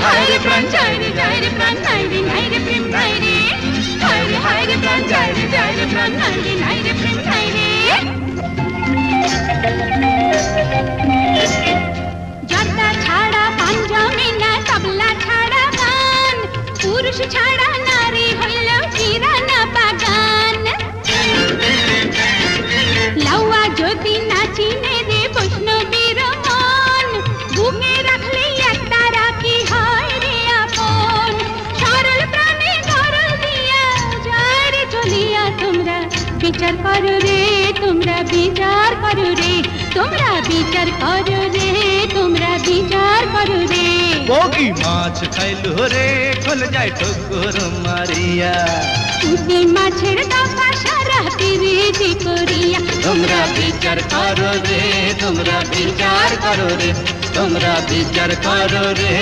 হায়রে প্রাণ যায় রে প্রাণ নাই রে প্রেম নাই রে হায়রে প্রাণ যায় রে প্রাণ নাই রে প্রেম নাই রে জর্দা ছাড়া পাঞ্জাবি না তবলা ছাড়া গান পুরুষ ছাড়া নারী হইল কিরানা বাগান লাউয়া যদি নাচি নে রে বৈষ্ণবীর মন বুকে রাখলে একটা রাখি হয় রে আপন সরল প্রাণে গরল দিয়া যায় রে চলিয়া তোমরা বিচার করো রে তোমরা বিচার করো রে তোমরা বিচার করো রে তোমরা বিচার করো রে বগি মাছ খাইলো রে খোল যায় ঠোকর মারিয়া পুঁটি মাছের দফা সারা পিরিতি করিয়া তোমরা বিচার করো রে তোমরা বিচার করো রে তোমরা বিচার করো রে